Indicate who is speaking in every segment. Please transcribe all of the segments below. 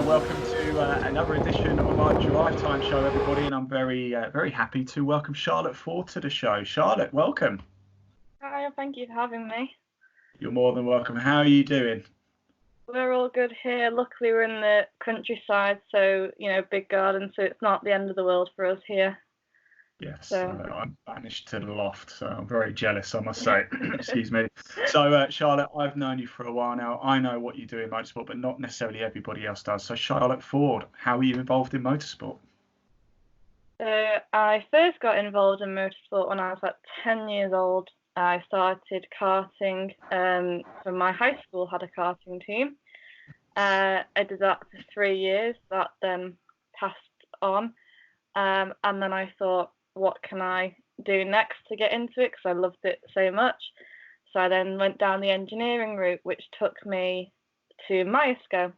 Speaker 1: welcome to another edition of our Drive Time show, everybody, and I'm very happy to welcome Charlotte Ford to the show. Charlotte, welcome.
Speaker 2: Hi, thank you for having me.
Speaker 1: You're more than welcome. How are you doing?
Speaker 2: We're all good here. Luckily, we're in the countryside, so, big garden, so it's not the end of the world for us here.
Speaker 1: Yes,
Speaker 2: So.
Speaker 1: I'm banished to the loft, so I'm very jealous, I must say. Excuse me. So, Charlotte, I've known you for a while now. I know what you do in motorsport, but not necessarily everybody else does. So, Charlotte Ford, how are you involved in motorsport?
Speaker 2: I first got involved in motorsport when I was about 10 years old. I started karting. From my high school had a karting team. I did that for 3 years. That then passed on. And then I thought, what can I do next to get into it? Because I loved it so much. So I then went down the engineering route, which took me to Myerscough,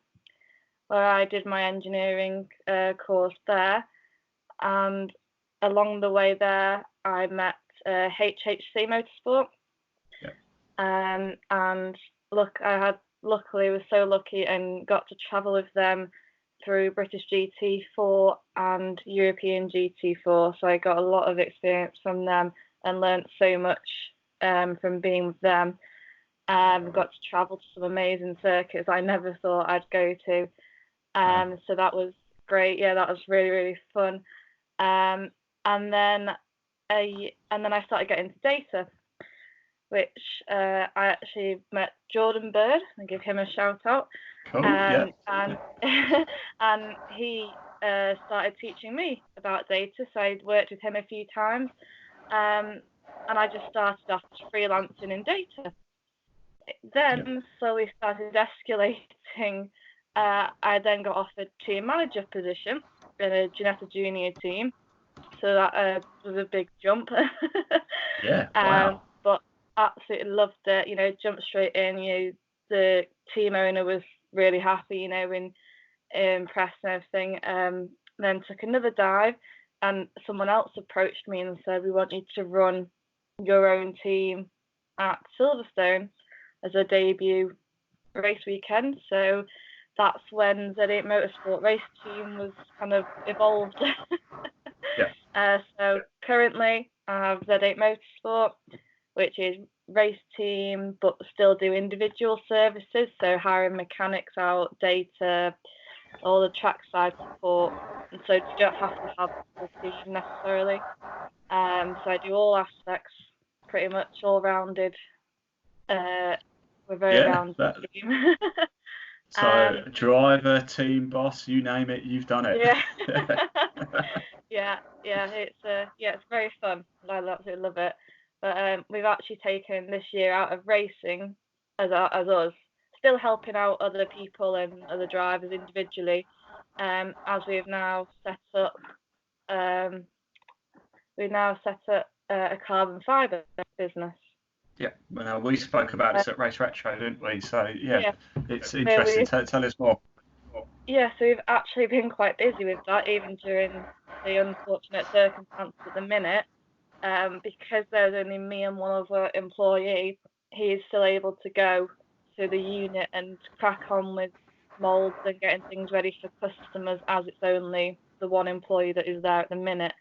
Speaker 2: where I did my engineering course there. And along the way there, I met HHC Motorsport.
Speaker 1: Yeah.
Speaker 2: And look, luckily was so lucky and got to travel with them through British GT4 and European GT4. So I got a lot of experience from them and learnt so much from being with them. Got to travel to some amazing circuits I never thought I'd go to. So that was great. Yeah, that was really, really fun. And then I started getting into data, which I actually met Jordan Bird and give him a shout out.
Speaker 1: Cool. Yeah.
Speaker 2: And he started teaching me about data, so I'd worked with him a few times, and I just started off freelancing in data. Then slowly started escalating. I then got offered team manager position in a Ginetta Junior team, so that was a big jump.
Speaker 1: Yeah. Wow.
Speaker 2: But absolutely loved it. Jumped straight in. The team owner was really happy, and impressed and everything. Then took another dive, and someone else approached me and said, "We want you to run your own team at Silverstone as a debut race weekend." So that's when Z8 Motorsport race team was kind of evolved.
Speaker 1: Yeah.
Speaker 2: So currently I have Z8 Motorsport, which is race team, but still do individual services. So hiring mechanics out, data, all the trackside support. And so you don't have to have a full team necessarily. So I do all aspects, pretty much all rounded. We're very rounded team.
Speaker 1: So driver, team, boss, you name it, you've done it.
Speaker 2: Yeah. It's very fun. I absolutely love it. But we've actually taken this year out of racing as us, still helping out other people and other drivers individually, as we've now set up a carbon fibre business.
Speaker 1: Yeah, well, we spoke about this at Race Retro, didn't we? So it's interesting. Tell us more.
Speaker 2: Yeah, so we've actually been quite busy with that, even during the unfortunate circumstances at the minute. Because there's only me and one other employee, he is still able to go to the unit and crack on with moulds and getting things ready for customers, as it's only the one employee that is there at the minute.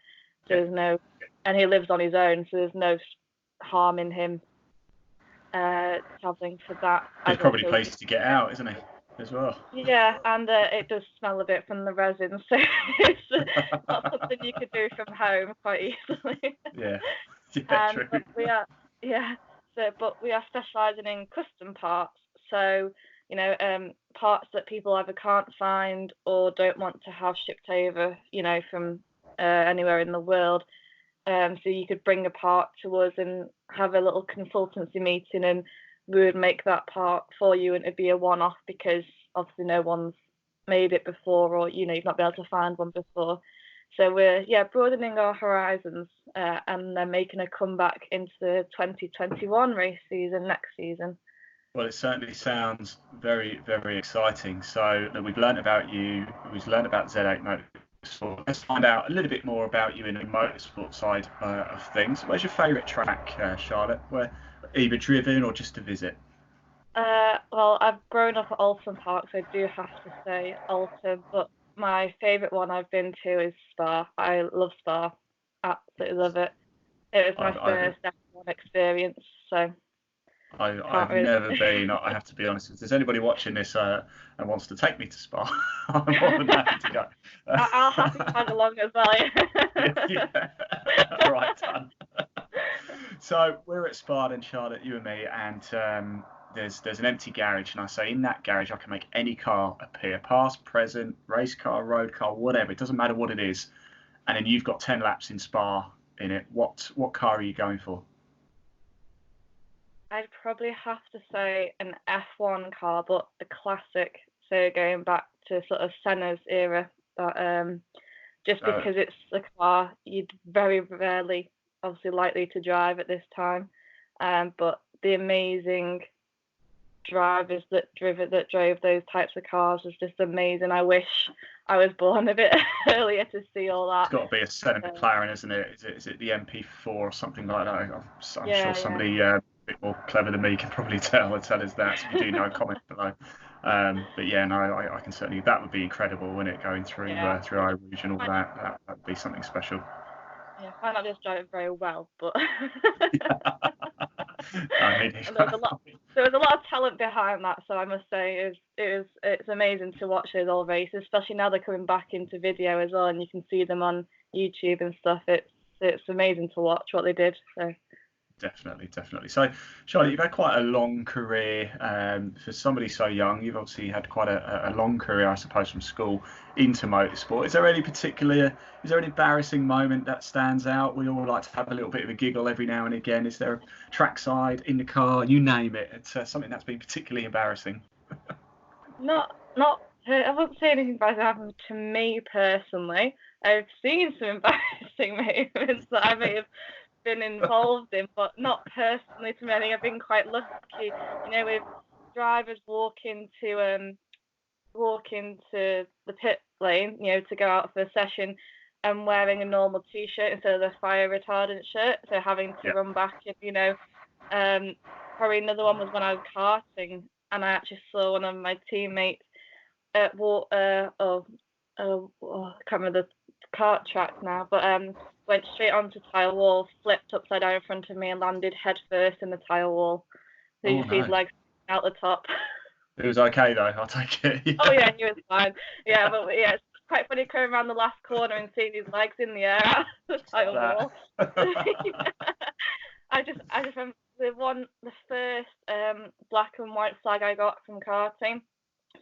Speaker 2: So and he lives on his own, so there's no harm in him travelling for that.
Speaker 1: There's probably places to get out, isn't it, as well?
Speaker 2: Yeah, and it does smell a bit from the resin, so it's not something you could do from home quite easily.
Speaker 1: Yeah, true.
Speaker 2: But we are specialising in custom parts. So parts that people either can't find or don't want to have shipped over, from anywhere in the world. So you could bring a part to us and have a little consultancy meeting, and we would make that part for you, and it'd be a one-off because obviously no one's made it before, or you've not been able to find one before. So we're broadening our horizons, and then making a comeback into the 2021 race season next season.
Speaker 1: Well, it certainly sounds very, very exciting. So we've learned about you, we've learned about Z8 Motorsport. Let's find out a little bit more about you in the motorsport side of things. Where's your favourite track, Charlotte? Where either driven or just to visit?
Speaker 2: Well, I've grown up at Oulton Park, so I do have to say Oulton. But my favourite one I've been to is Spa. I love Spa. Absolutely love it. It was my first F1 experience, so
Speaker 1: I've never been. I have to be honest. If there's anybody watching this and wants to take me to Spa, I'm more than happy to go.
Speaker 2: I'll have to tag along as well.
Speaker 1: Yeah. Right, done. So we're at Spa then, Charlotte, you and me, and there's an empty garage, and I say in that garage I can make any car appear, past, present, race car, road car, whatever. It doesn't matter what it is. And then you've got 10 laps in Spa in it. What car are you going for?
Speaker 2: I'd probably have to say an F1 car, but a classic. So going back to sort of Senna's era, but just because it's a car you'd very rarely, obviously, likely to drive at this time. But the amazing drivers that drove those types of cars was just amazing. I wish I was born a bit earlier to see all that.
Speaker 1: It's got to be a Senna McLaren, isn't it? Is it the MP4 or something like that? I'm sure somebody a bit more clever than me can probably tell us that. So if you do know, comment below. But yeah, no, I can certainly. That would be incredible, wouldn't it? Going through through our Rouge and all that. That'd be something special.
Speaker 2: Yeah, I might not just drive it very well, but
Speaker 1: I mean,
Speaker 2: there was a lot of talent behind that. So I must say, it's amazing to watch those old races, especially now they're coming back into video as well, and you can see them on YouTube and stuff. It's amazing to watch what they did. So.
Speaker 1: Definitely. So, Charlotte, you've had quite a long career. For somebody so young, you've obviously had quite a long career, I suppose, from school into motorsport. Is there any embarrassing moment that stands out? We all like to have a little bit of a giggle every now and again. Is there a trackside, in the car, you name it? It's something that's been particularly embarrassing.
Speaker 2: Not. I wouldn't say anything bad happened to me personally. I've seen some embarrassing moments that I may have been involved in, but not personally to me. I think I've been quite lucky, with drivers walking to the pit lane, to go out for a session and wearing a normal t-shirt instead of the fire retardant shirt, so having to run back and probably another one was when I was karting and I actually saw one of my teammates at I can't remember the kart track now, but went straight onto tile wall, flipped upside down in front of me and landed head first in the tile wall. So you see his legs out the top.
Speaker 1: It was okay though, I'll take it.
Speaker 2: Yeah. Oh yeah, he was fine. Yeah, but yeah, it's quite funny coming around the last corner and seeing his legs in the air out of the tile wall. I just remember the first black and white flag I got from karting.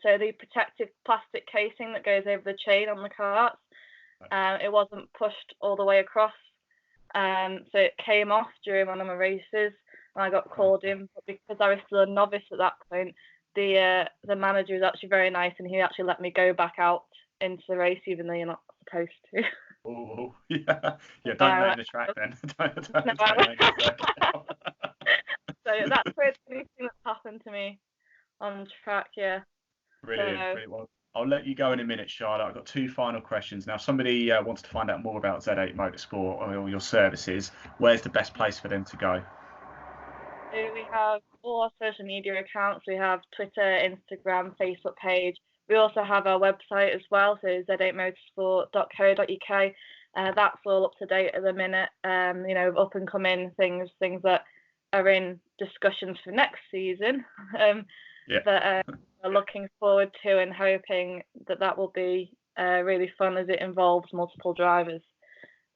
Speaker 2: So the protective plastic casing that goes over the chain on the karts. It wasn't pushed all the way across, so it came off during one of my races, and I got called in. But because I was still a novice at that point, the manager was actually very nice, and he actually let me go back out into the race, even though you're not supposed to.
Speaker 1: Oh yeah. Don't name the track then. don't
Speaker 2: so that's the only thing that's happened to me on track. Yeah.
Speaker 1: Brilliant. Well, I'll let you go in a minute, Charlotte. I've got two final questions. Now, if somebody wants to find out more about Z8 Motorsport or your services, where's the best place for them to go?
Speaker 2: So we have all our social media accounts. We have Twitter, Instagram, Facebook page. We also have our website as well, so z8motorsport.co.uk. That's all up to date at the minute. Up and coming things that are in discussions for next season. That we're looking forward to and hoping that will be really fun as it involves multiple drivers.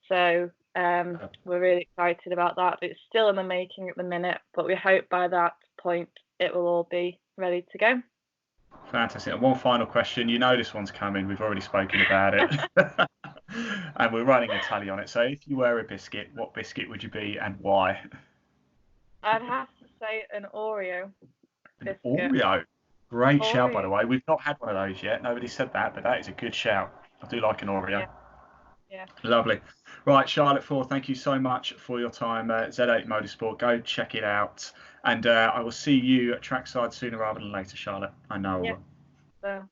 Speaker 2: So we're really excited about that. It's still in the making at the minute, but we hope by that point it will all be ready to go.
Speaker 1: Fantastic. And one final question. You know this one's coming. We've already spoken about it. And we're running a tally on it. So if you were a biscuit, what biscuit would you be and why?
Speaker 2: I'd have to say an Oreo biscuit.
Speaker 1: Oreo? Great shout, by the way. We've not had one of those yet. Nobody said that, but that is a good shout. I do like an Oreo.
Speaker 2: Yeah.
Speaker 1: Lovely. Right, Charlotte Ford, thank you so much for your time. Z8 Motorsport, go check it out. And I will see you at trackside sooner rather than later, Charlotte. I know.
Speaker 2: Yeah. So